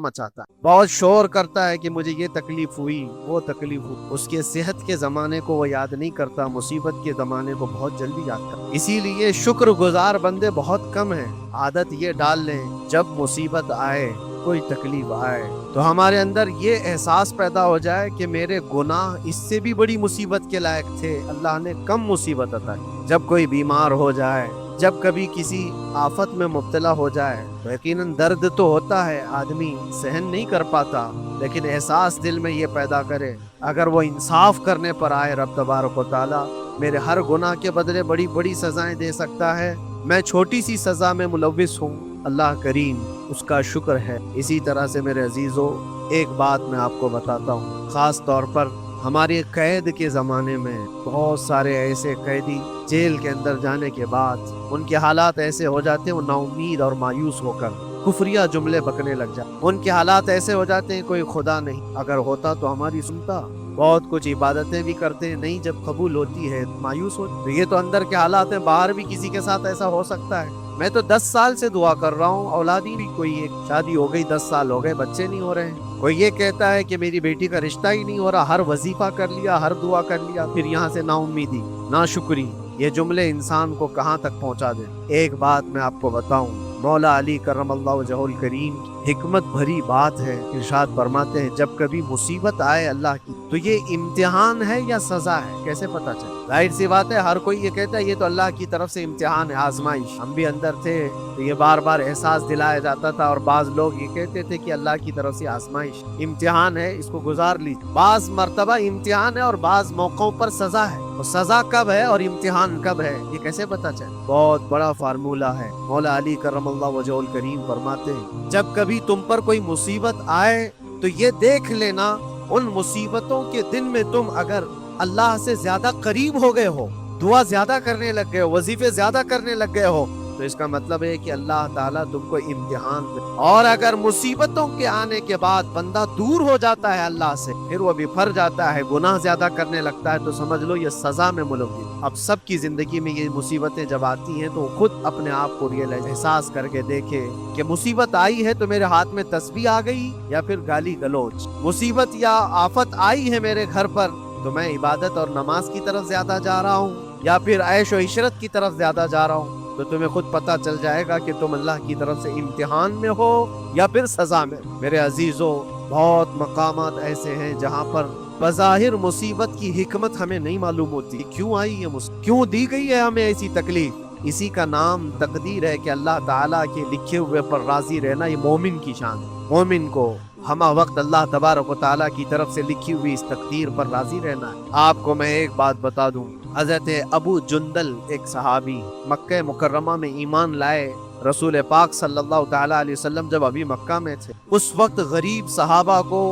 مچاتا ہے، بہت شور کرتا ہے کہ مجھے یہ تکلیف ہوئی وہ تکلیف ہوئی، اس کے صحت کے زمانے کو وہ یاد نہیں کرتا، مصیبت کے زمانے کو بہت جلدی یاد کرتا۔ اسی لیے شکر گزار بندے بہت کم ہیں۔ عادت یہ ڈال لیں جب مصیبت آئے، کوئی تکلیف آئے تو ہمارے اندر یہ احساس پیدا ہو جائے کہ میرے گناہ اس سے بھی بڑی مصیبت کے لائق تھے، اللہ نے کم مصیبت عطا کی۔ جب کوئی بیمار ہو جائے، جب کبھی کسی آفت میں مبتلا ہو جائے تو یقیناً درد تو ہوتا ہے، آدمی سہن نہیں کر پاتا، لیکن احساس دل میں یہ پیدا کرے اگر وہ انصاف کرنے پر آئے رب تبارک و تعالی میرے ہر گناہ کے بدلے بڑی بڑی سزائیں دے سکتا ہے، میں چھوٹی سی سزا میں ملوث ہوں، اللہ کریم اس کا شکر ہے۔ اسی طرح سے میرے عزیزو ایک بات میں آپ کو بتاتا ہوں، خاص طور پر ہماری قید کے زمانے میں بہت سارے ایسے قیدی جیل کے اندر جانے کے بعد ان کے حالات ایسے ہو جاتے ہیں، وہ نا امید اور مایوس ہو کر کفریہ جملے بکنے لگ جاتے، ان کے حالات ایسے ہو جاتے ہیں کوئی خدا نہیں، اگر ہوتا تو ہماری سنتا، بہت کچھ عبادتیں بھی کرتے ہیں، نہیں جب قبول ہوتی ہے مایوس ہوتی، تو یہ تو اندر کے حالات ہیں، باہر بھی کسی کے ساتھ ایسا ہو سکتا ہے۔ میں تو 10 سال سے دعا کر رہا ہوں، اولادی بھی کوئی ایک شادی ہو گئی، 10 سال ہو گئے، بچے نہیں ہو رہے ہیں، کوئی یہ کہتا ہے کہ میری بیٹی کا رشتہ ہی نہیں ہو رہا، ہر وظیفہ کر لیا، ہر دعا کر لیا، پھر یہاں سے نا امیدی، نا شکری، یہ جملے انسان کو کہاں تک پہنچا دیں۔ ایک بات میں آپ کو بتاؤں، مولا علی کرم اللہ وجہہ الکریم حکمت بھری بات ہے، ارشاد فرماتے ہیں جب کبھی مصیبت آئے اللہ کی تو یہ امتحان ہے یا سزا ہے، کیسے پتا چلے؟ ظاہر سی بات ہے، ہر کوئی یہ کہتا ہے یہ تو اللہ کی طرف سے امتحان ہے، آزمائش، ہم بھی اندر تھے تو یہ بار بار احساس دلایا جاتا تھا، اور بعض لوگ یہ کہتے تھے کہ اللہ کی طرف سے آزمائش، امتحان ہے، اس کو گزار لیجیے۔ بعض مرتبہ امتحان ہے اور بعض موقعوں پر سزا ہے، اور سزا کب ہے اور امتحان کب ہے یہ کیسے پتا چلے؟ بہت بڑا فارمولہ ہے، مولا علی کرم اللہ وجہہ الکریم فرماتے ہیں جب کبھی تم پر کوئی مصیبت آئے تو یہ دیکھ لینا ان مصیبتوں کے دن میں تم اگر اللہ سے زیادہ قریب ہو گئے ہو، دعا زیادہ کرنے لگ گئے ہو، وظیفے زیادہ کرنے لگ گئے ہو، تو اس کا مطلب ہے کہ اللہ تعالیٰ تم کو امتحان دے۔ اور اگر مصیبتوں کے آنے کے بعد بندہ دور ہو جاتا ہے اللہ سے، پھر وہ بفر جاتا ہے، گناہ زیادہ کرنے لگتا ہے، تو سمجھ لو یہ سزا میں ملوث۔ اب سب کی زندگی میں یہ مصیبتیں جب آتی ہیں تو خود اپنے آپ کو احساس کر کے دیکھے کہ مصیبت آئی ہے تو میرے ہاتھ میں تسبیح آ گئی یا پھر گالی گلوچ، مصیبت یا آفت آئی ہے میرے گھر پر تو میں عبادت اور نماز کی طرف زیادہ جا رہا ہوں یا پھر عیش و عشرت کی طرف زیادہ جا رہا ہوں، تو تمہیں خود پتا چل جائے گا کہ تم اللہ کی طرف سے امتحان میں ہو یا پھر سزا میں۔ میرے عزیزو بہت مقامات ایسے ہیں جہاں پر بظاہر مصیبت کی حکمت ہمیں نہیں معلوم ہوتی، کیوں آئی یہ مصیبت، کیوں دی گئی ہے ہمیں ایسی تکلیف، اسی کا نام تقدیر ہے کہ اللہ تعالیٰ کے لکھے ہوئے پر راضی رہنا یہ مومن کی شان ہے۔ مومن کو ہمہ وقت اللہ تبارک و تعالیٰ کی طرف سے لکھی ہوئی اس تقدیر پر راضی رہنا ہے۔ آپ کو میں ایک بات بتا دوں، حضرت ابو جندل ایک صحابی مکہ مکرمہ میں ایمان لائے، رسول پاک صلی اللہ تعالیٰ علیہ وسلم جب ابھی مکہ میں تھے، اس وقت غریب صحابہ کو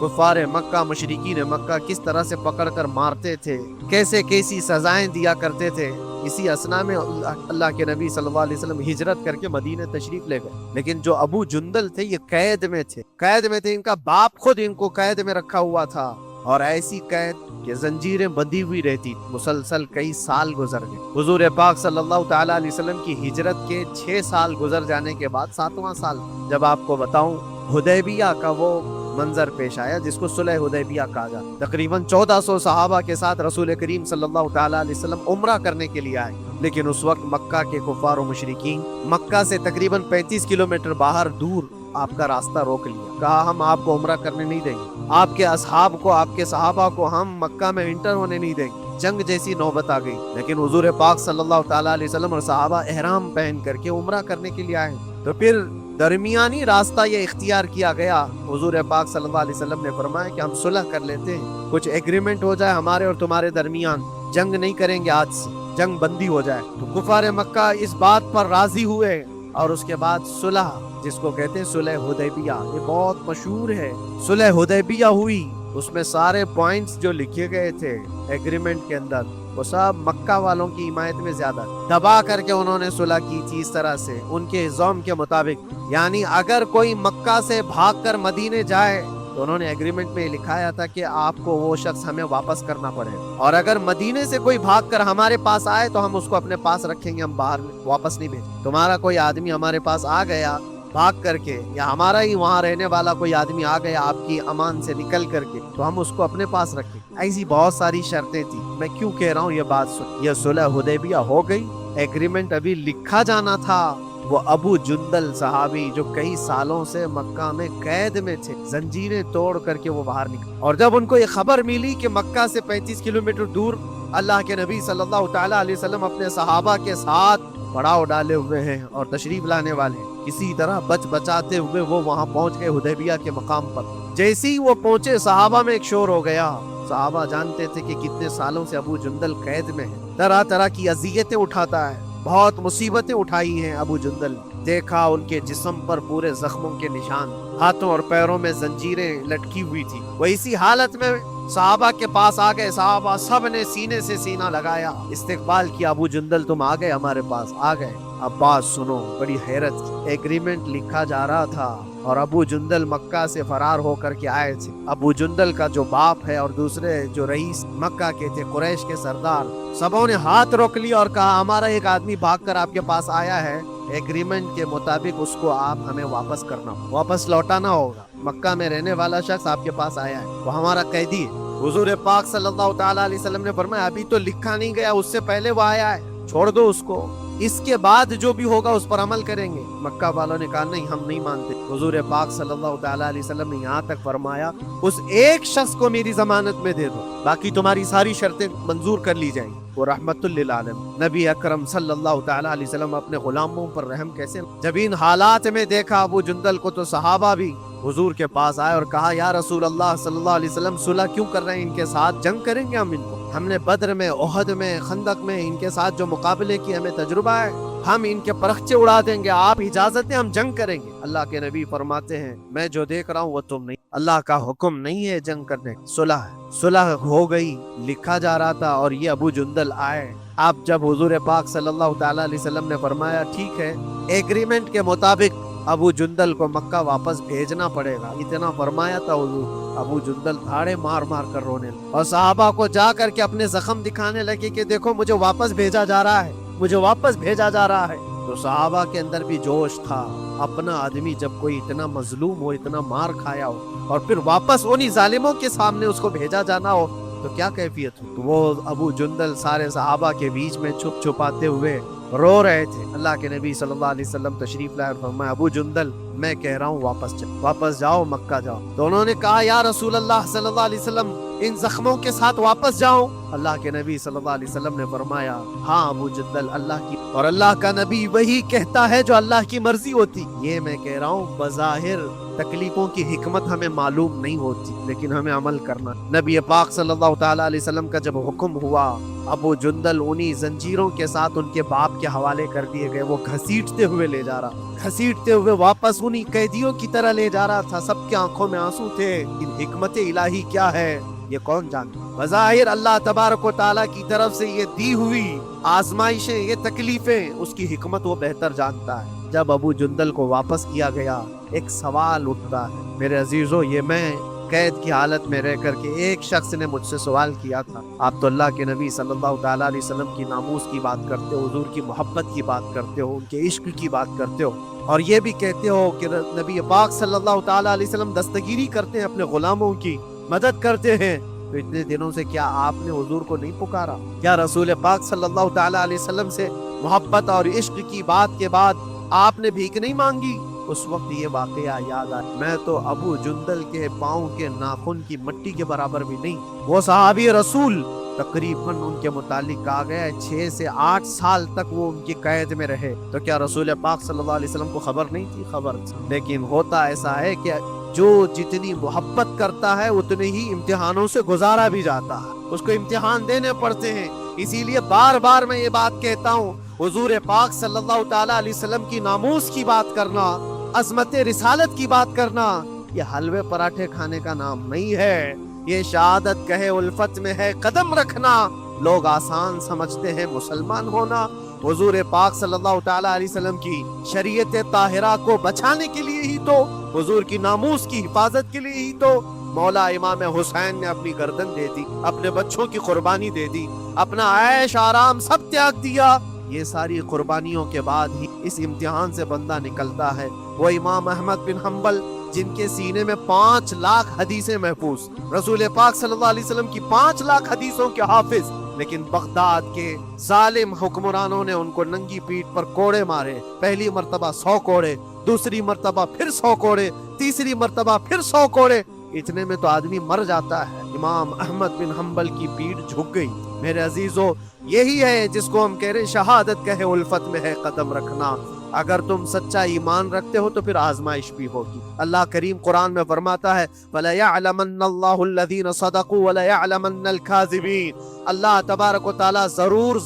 کفار مکہ، مشرکین مکہ کس طرح سے پکڑ کر مارتے تھے، کیسے کیسی سزائیں دیا کرتے تھے، اسی اسنا میں اللہ کے نبی صلی اللہ علیہ وسلم ہجرت کر کے مدینہ تشریف لے گئے، لیکن جو ابو جندل تھے یہ قید میں تھے، ان کا باپ خود ان کو قید میں رکھا ہوا تھا، اور ایسی قید کہ زنجیریں بندھی ہوئی رہتی، مسلسل کئی سال گزر گئے۔ حضور پاک صلی اللہ تعالیٰ علیہ وسلم کی ہجرت کے 6 سال گزر جانے کے بعد 7واں سال جب آپ کو بتاؤں حدیبیہ کا وہ منظر پیش آیا جس کو صلح حدیبیہ کہا جاتا، تقریباً 1400 صحابہ کے ساتھ رسول کریم صلی اللہ تعالیٰ علیہ وسلم عمرہ کرنے کے لیے آئے، لیکن اس وقت مکہ کے کفار و مشرکین مکہ سے تقریباً 35 کلومیٹر باہر دور آپ کا راستہ روک لیا، کہا ہم آپ کو عمرہ کرنے نہیں دیں گے، آپ کے اصحاب کو، آپ کے صحابہ کو ہم مکہ میں انٹر ہونے نہیں دیں گے۔ جنگ جیسی نوبت آ گئی، لیکن حضور پاک صلی اللہ تعالیٰ علیہ وسلم اور صحابہ احرام پہن کر کے عمرہ کرنے کے لیے آئے، تو پھر درمیانی راستہ یہ اختیار کیا گیا، حضور پاک صلی اللہ علیہ وسلم نے فرمایا کہ ہم صلح کر لیتے ہیں، کچھ ایگریمنٹ ہو جائے ہمارے اور تمہارے درمیان، جنگ نہیں کریں گے آج سے، جنگ بندی ہو جائے۔ تو کفار مکہ اس بات پر راضی ہوئے، اور اس کے بعد صلح جس کو کہتے ہیں صلح حدیبیہ، یہ بہت مشہور ہے، صلح حدیبیہ ہوئی، اس میں سارے پوائنٹس جو لکھے گئے تھے ایگریمنٹ کے اندر وہ سب مکہ والوں کی حمایت میں زیادہ دبا کر کے انہوں نے صلح کی تھی، اس طرح سے ان کے نظام کے مطابق، یعنی اگر کوئی مکہ سے بھاگ کر مدینے جائے تو انہوں نے ایگریمنٹ میں لکھایا تھا کہ آپ کو وہ شخص ہمیں واپس کرنا پڑے، اور اگر مدینے سے کوئی بھاگ کر ہمارے پاس آئے تو ہم اس کو اپنے پاس رکھیں گے، ہم باہر واپس نہیں بھیجیں۔ تمہارا کوئی آدمی ہمارے پاس آ گیا بھاگ کر کے، یا ہمارا ہی وہاں رہنے والا کوئی آدمی آ گیا آپ کی امان سے نکل کر کے، تو ہم اس کو اپنے پاس رکھیں۔ ایسی بہت ساری شرطیں تھی۔ میں کیوں کہہ رہا ہوں یہ بات سن، یہ صلح حدیبیہ ہو گئی، ایگریمنٹ ابھی لکھا جانا تھا۔ وہ ابو جندل صحابی جو کئی سالوں سے مکہ میں قید میں تھے، زنجیریں توڑ کر کے وہ باہر نکلے، اور جب ان کو یہ خبر ملی کہ مکہ سے 35 کلومیٹر دور اللہ کے نبی صلی اللہ تعالیٰ علیہ وسلم اپنے صحابہ کے ساتھ پڑاؤ ڈالے ہوئے ہیں اور تشریف لانے والے ہیں، کسی طرح بچاتے ہوئے وہ وہاں پہنچ گئے حدیبیہ کے مقام پر۔ جیسے ہی وہ پہنچے، صحابہ میں ایک شور ہو گیا۔ صحابہ جانتے تھے کہ کتنے سالوں سے ابو جندل قید میں ہے، طرح طرح کی اذیتیں اٹھاتا ہے، بہت مصیبتیں اٹھائی ہیں ابو جندل۔ دیکھا ان کے جسم پر پورے زخموں کے نشان، ہاتھوں اور پیروں میں زنجیریں لٹکی ہوئی تھی۔ وہ اسی حالت میں صحابہ کے پاس آ گئے، صحابہ سب نے سینے سے سینہ لگایا، استقبال کیا۔ ابو جندل تم آ گئے ہمارے پاس، آ گئے۔ اب بات سنو، بڑی حیرت کی، ایگریمنٹ لکھا جا رہا تھا اور ابو جندل مکہ سے فرار ہو کر کے آئے تھے۔ ابو جندل کا جو باپ ہے اور دوسرے جو رئیس مکہ کے تھے، قریش کے سردار، سبوں نے ہاتھ روک لیا اور کہا ہمارا ایک آدمی بھاگ کر آپ کے پاس آیا ہے، ایگریمنٹ کے مطابق اس کو آپ ہمیں واپس کرنا، واپس لوٹانا ہوگا۔ مکہ میں رہنے والا شخص آپ کے پاس آیا ہے، وہ ہمارا قیدی ہے۔ حضور پاک صلی اللہ تعالیٰ علیہ وسلم نے فرمایا ابھی تو لکھا نہیں گیا، اس سے پہلے وہ آیا ہے، چھوڑ دو اس کو، اس کے بعد جو بھی ہوگا اس پر عمل کریں گے۔ مکہ والوں نے کہا نہیں، ہم نہیں مانتے۔ حضور پاک صلی اللہ تعالیٰ علیہ وسلم نے یہاں تک فرمایا اس ایک شخص کو میری ضمانت میں دے دو، باقی تمہاری ساری شرطیں منظور کر لی جائیں گی۔ وہ رحمت للعالمین نبی اکرم صلی اللہ تعالیٰ علیہ وسلم اپنے غلاموں پر رحم کیسے، جب ان حالات میں دیکھا ابو جندل کو، تو صحابہ بھی حضور کے پاس آئے اور کہا یا رسول اللہ صلی اللہ علیہ وسلم صلح کیوں کر رہے ہیں، ان کے ساتھ جنگ کریں گے ہم، ان کو ہم نے بدر میں، احد میں، خندق میں ان کے ساتھ جو مقابلے کی ہمیں تجربہ ہے، ہم ان کے پرخچے اڑا دیں گے، آپ اجازت دیں ہم جنگ کریں گے۔ اللہ کے نبی فرماتے ہیں میں جو دیکھ رہا ہوں وہ تم نہیں، اللہ کا حکم نہیں ہے جنگ کرنے، صلح ہے۔ صلح ہو گئی، لکھا جا رہا تھا، اور یہ ابو جندل آئے۔ آپ جب حضور پاک صلی اللہ تعالیٰ علیہ وسلم نے فرمایا ٹھیک ہے، ایگریمنٹ کے مطابق ابو جندل کو مکہ واپس بھیجنا پڑے گا، اتنا فرمایا تھا حضور، ابو جندل دھاڑے مار مار کر رونے لگے اور صحابہ کو جا کر کے اپنے زخم دکھانے لگے کہ دیکھو مجھے واپس بھیجا جا رہا ہے، مجھے واپس بھیجا جا رہا ہے۔ تو صحابہ کے اندر بھی جوش تھا، اپنا آدمی جب کوئی اتنا مظلوم ہو، اتنا مار کھایا ہو، اور پھر واپس انہی ظالموں کے سامنے اس کو بھیجا جانا ہو تو کیا کیفیت ہو۔ تو وہ ابو جندل سارے صحابہ کے بیچ میں چھپ چھپاتے ہوئے رو رہے تھے۔ اللہ کے نبی صلی اللہ علیہ وسلم تشریف لائے اور فرمایا ابو جندل میں کہہ رہا ہوں واپس جاؤ، مکہ جاؤ۔ تو انہوں نے کہا یا رسول اللہ صلی اللہ علیہ وسلم ان زخموں کے ساتھ واپس جاؤ۔ اللہ کے نبی صلی اللہ علیہ وسلم نے فرمایا ہاں ابو جندل، اللہ کی اور اللہ کا نبی وہی کہتا ہے جو اللہ کی مرضی ہوتی۔ یہ میں کہہ رہا ہوں بظاہر تکلیفوں کی حکمت ہمیں معلوم نہیں ہوتی، لیکن ہمیں عمل کرنا۔ نبی پاک صلی اللہ تعالیٰ علیہ وسلم کا جب حکم ہوا، ابو جندل انہی زنجیروں کے ساتھ ان کے باپ کے حوالے کر دیے گئے۔ وہ گھسیٹتے ہوئے لے جا رہا، گھسیٹتے ہوئے واپس انہی قیدیوں کی طرح لے جا رہا تھا۔ سب کی آنکھوں میں آنسو تھے۔ ان حکمت الہی کیا ہے یہ کون جانتا؟ بظاہر اللہ تبارک و تعالیٰ کی طرف سے یہ دی ہوئی آزمائشیں، یہ تکلیفیں، اس کی حکمت وہ بہتر جانتا ہے۔ جب ابو جندل کو واپس کیا گیا، ایک سوال اٹھتا ہے میرے عزیزو، یہ میں قید کی حالت میں رہ کر کے ایک شخص نے مجھ سے سوال کیا تھا، آپ تو اللہ کے نبی صلی اللہ تعالیٰ علیہ وسلم کی ناموس کی بات کرتے ہو، حضور کی محبت کی بات کرتے ہو، ان کے عشق کی بات کرتے ہو، اور یہ بھی کہتے ہو کہ نبی پاک صلی اللہ تعالیٰ علیہ وسلم دستگیری کرتے ہیں، اپنے غلاموں کی مدد کرتے ہیں، تو اتنے دنوں سے کیا آپ نے حضور کو نہیں پکارا؟ کیا رسول پاک صلی اللہ تعالیٰ علیہ وسلم سے محبت اور عشق کی بات کے بعد آپ نے بھیک نہیں مانگی؟ اس وقت یہ واقعہ یاد آیا، میں تو ابو جندل کے پاؤں کے ناخن کی مٹی کے برابر بھی نہیں۔ وہ صحابی رسول تقریباً ان کے متعلق کہا گیا ہے 6 سے 8 سال تک وہ ان کی قید میں رہے۔ تو کیا رسول پاک صلی اللہ علیہ وسلم کو خبر نہیں تھی؟ خبر تھی، لیکن ہوتا ایسا ہے کہ جو جتنی محبت کرتا ہے اتنے ہی امتحانوں سے گزارا بھی جاتا ہے، اس کو امتحان دینے پڑتے ہیں۔ اسی لیے بار بار میں یہ بات کہتا ہوں، حضور پاک صلی اللہ تعالیٰ علیہ وسلم کی ناموس کی بات کرنا، عظمت رسالت کی بات کرنا، یہ حلوے پراٹھے کھانے کا نام نہیں ہے، یہ شہادت کہے الفت میں ہے قدم رکھنا۔ لوگ آسان سمجھتے ہیں مسلمان ہونا، حضور پاک صلی اللہ تعالیٰ علیہ وسلم کی شریعت طاہرہ کو بچانے کے لیے ہی تو، حضور کی ناموس کی حفاظت کے لیے ہی تو مولا امام حسین نے اپنی گردن دے دی، اپنے بچوں کی قربانی دے دی، اپنا عیش آرام سب تیاگ دیا، یہ ساری قربانیوں کے بعد ہی اس امتحان سے بندہ نکلتا ہے۔ وہ امام احمد بن حنبل جن کے سینے میں 5 لاکھ حدیثیں محفوظ، رسول پاک صلی اللہ علیہ وسلم کی 5 لاکھ حدیثوں کے حافظ، لیکن بغداد کے ظالم حکمرانوں نے ان کو ننگی پیٹھ پر کوڑے مارے، پہلی مرتبہ 100 کوڑے، دوسری مرتبہ پھر 100 کوڑے، تیسری مرتبہ پھر 100 کوڑے، اتنے میں تو آدمی مر جاتا ہے۔ امام احمد بن حنبل کی پیٹھ جھک گئی۔ میرے عزیزو، یہی ہے جس کو ہم کہہ رہے شہادت کہے الفت میں ہے قدم رکھنا۔ اگر تم سچا ایمان رکھتے ہو تو پھر آزمائش بھی ہوگی۔ اللہ کریم قرآن میں فرماتا ہے وَلَيَعْلَمَنَّ اللَّهُ الَّذِينَ صَدَقُوا وَلَيَعْلَمَنَّ الْكَاذِبِينَ۔ اللہ تبارک و تعالیٰ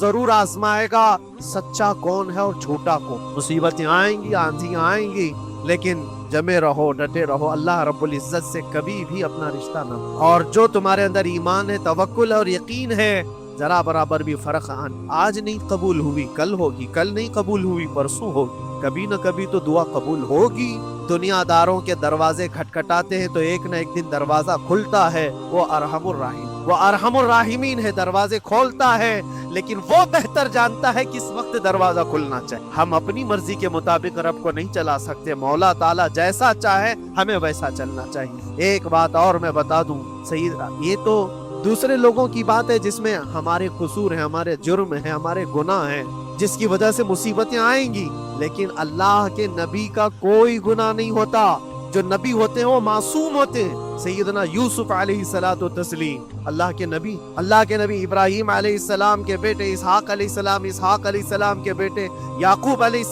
ضرور آزمائے گا سچا کون ہے اور جھوٹا کون۔ مصیبتیں آئیں گی، آندھیاں آئیں گی، لیکن جمے رہو، ڈٹے رہو، اللہ رب العزت سے کبھی بھی اپنا رشتہ نہ۔ اور جو تمہارے اندر ایمان ہے، توکل اور یقین ہے، ذرا برابر بھی فرق آج نہیں قبول ہوئی کل ہوگی، کل نہیں قبول ہوئی پرسوں ہوگی، کبھی نہ کبھی تو دعا قبول ہوگی۔ دنیا داروں کے دروازے کھٹکھٹاتے ہیں تو ایک نہ ایک دن دروازہ کھلتا ہے۔ وہ ارحم الراحمین، وہ ارحم الراحمین ہے، دروازے کھولتا ہے، لیکن وہ بہتر جانتا ہے کس وقت دروازہ کھلنا چاہیے۔ ہم اپنی مرضی کے مطابق رب کو نہیں چلا سکتے، مولا تعالیٰ جیسا چاہے ہمیں ویسا چلنا چاہیے۔ ایک بات اور میں بتا دوں سید، یہ تو دوسرے لوگوں کی بات ہے جس میں ہمارے قصور ہیں، ہمارے جرم ہیں، ہمارے گناہ ہیں، جس کی وجہ سے مصیبتیں آئیں گی، لیکن اللہ کے نبی کا کوئی گناہ نہیں ہوتا۔ جو نبی ہوتے ہیں وہ معصوم ہوتے ہیں۔ سیدنا یوسف علیہ الصلوۃ والتسلیم اللہ کے نبی ابراہیم علیہ السلام کے بیٹے، اسحاق علیہ السلام کے بیٹے یعقوب علیہ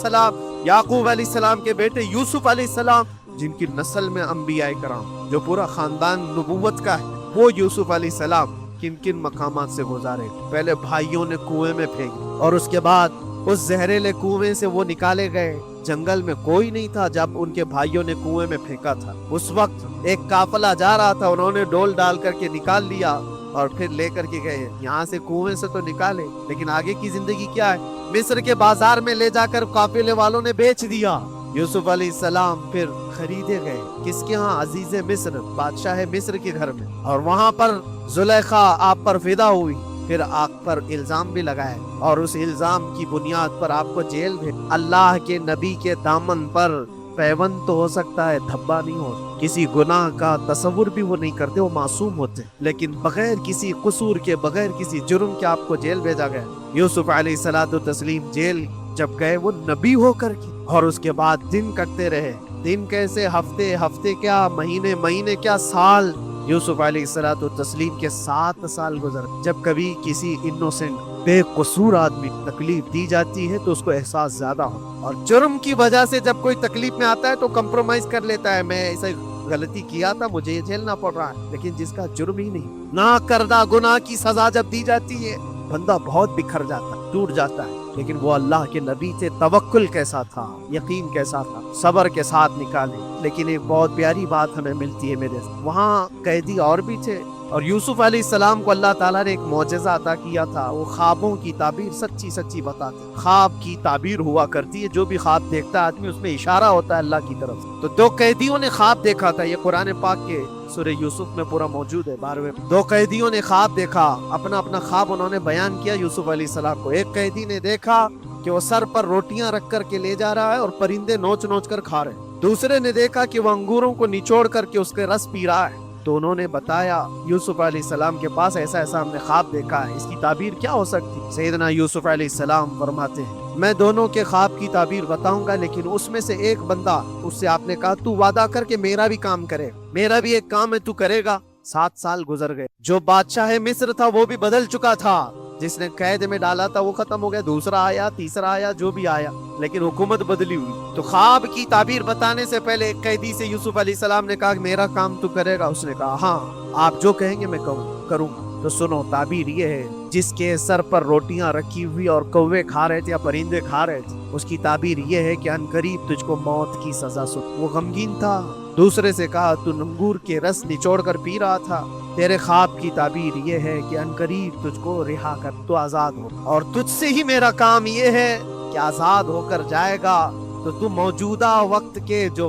السلام کے بیٹے یوسف علیہ السلام، جن کی نسل میں انبیاء کرام جو پورا خاندان نبوت کا ہے، وہ یوسف علیہ السلام کن کن مقامات سے گزارے۔ پہلے بھائیوں نے کنویں میں پھینک، اور اس کے بعد اس زہریلے کنویں سے وہ نکالے گئے۔ جنگل میں کوئی نہیں تھا جب ان کے بھائیوں نے کنویں میں پھینکا تھا۔ اس وقت ایک قافلہ جا رہا تھا، انہوں نے ڈول ڈال کر کے نکال لیا اور پھر لے کر کے گئے۔ یہاں سے کنویں سے تو نکالے، لیکن آگے کی زندگی کیا ہے؟ مصر کے بازار میں لے جا کر قافلے والوں نے بیچ دیا۔ یوسف علیہ السلام پھر خریدے گئے، کس کے ہاں؟ عزیز مصر، بادشاہ مصر کے گھر میں، اور وہاں پر زلیخا آپ پر فدا ہوئی، پھر آپ پر الزام بھی لگائے، اور اس الزام کی بنیاد پر آپ کو جیل بھیج۔ اللہ کے نبی کے دامن پر پیوند تو ہو سکتا ہے، دھبا نہیں ہو، کسی گناہ کا تصور بھی وہ نہیں کرتے، وہ معصوم ہوتے، لیکن بغیر کسی قصور کے، بغیر کسی جرم کے آپ کو جیل بھیجا گیا۔ یوسف علیہ الصلوۃ والتسلیم جیل جب گئے، وہ نبی ہو کر کے، اور اس کے بعد دن کٹتے رہے، دن کیسے، ہفتے کیا، مہینے کیا، سال۔ یوسف علیہ الصلوۃ والتسلیم کے 7 سال گزر۔ جب کبھی کسی انوسنٹ بے قصور آدمی تکلیف دی جاتی ہے تو اس کو احساس زیادہ ہو، اور جرم کی وجہ سے جب کوئی تکلیف میں آتا ہے تو کمپرومائز کر لیتا ہے، میں ایسا غلطی کیا تھا، مجھے یہ جھیلنا پڑ رہا ہے، لیکن جس کا جرم ہی نہیں، نہ کردہ گناہ کی سزا جب دی جاتی ہے، بندہ بہت بکھر جاتا ہے، ٹوٹ جاتا ہے۔ لیکن وہ اللہ کے نبی تھے، توکل کیسا تھا، یقین کیسا تھا، صبر کے ساتھ نکالے۔ لیکن ایک بہت پیاری بات ہمیں ملتی ہے میرے، وہاں قیدی اور بھی تھے، اور یوسف علیہ السلام کو اللہ تعالیٰ نے ایک معجزہ عطا کیا تھا، وہ خوابوں کی تعبیر سچی بتاتے۔ خواب کی تعبیر ہوا کرتی ہے، جو بھی خواب دیکھتا ہے آدمی اس میں اشارہ ہوتا ہے اللہ کی طرف۔ تو 2 قیدیوں نے خواب دیکھا تھا، یہ قرآن پاک کے سورہ یوسف میں پورا موجود ہے 12ویں۔ 2 قیدیوں نے خواب دیکھا، اپنا خواب انہوں نے بیان کیا یوسف علیہ السلام کو۔ ایک قیدی نے دیکھا کہ وہ سر پر روٹیاں رکھ کر کے لے جا رہا ہے اور پرندے نوچ کر کھا رہے ہیں۔ دوسرے نے دیکھا کہ وہ انگوروں کو نچوڑ کر کے اس کے رس پی رہا ہے۔ تو انہوں نے بتایا یوسف علیہ السلام کے پاس ایسا ہم نے خواب دیکھا ہے، اس کی تعبیر کیا ہو سکتی؟ سیدنا یوسف علیہ السلام فرماتے ہیں میں دونوں کے خواب کی تعبیر بتاؤں گا، لیکن اس میں سے ایک بندہ، اس سے آپ نے کہا تو وعدہ کر کے میرا بھی کام کرے، میرا بھی ایک کام ہے تو کرے گا۔ 7 سال گزر گئے، جو بادشاہ مصر تھا وہ بھی بدل چکا تھا، جس نے قید میں ڈالا تھا وہ ختم ہو گیا، دوسرا آیا، تیسرا آیا، جو بھی آیا، لیکن حکومت بدلی ہوئی۔ تو خواب کی تعبیر بتانے سے پہلے ایک قیدی سے یوسف علیہ السلام نے کہا کہ میرا کام تو کرے گا؟ اس نے کہا ہاں، آپ جو کہیں گے میں کروں گا۔ تو سنو، تعبیر یہ ہے، جس کے سر پر روٹیاں رکھی ہوئی اور کوے کھا رہے تھے یا پرندے کھا رہے تھے، اس کی تعبیر یہ ہے کہ عنقریب تجھ کو موت کی سزا وہ غمگین تھا۔ دوسرے سے کہا تو انگور کے رس نچوڑ کر پی رہا تھا، تیرے خواب کی تعبیر یہ ہے کہ عنقریب تجھ کو رہا کر تو آزاد ہو، اور تجھ سے ہی میرا کام یہ ہے کہ آزاد ہو کر جائے گا تو تو موجودہ وقت کے جو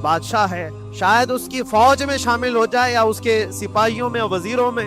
بادشاہ ہے، شاید اس کی فوج میں شامل ہو جائے یا اس کے سپاہیوں میں، وزیروں میں،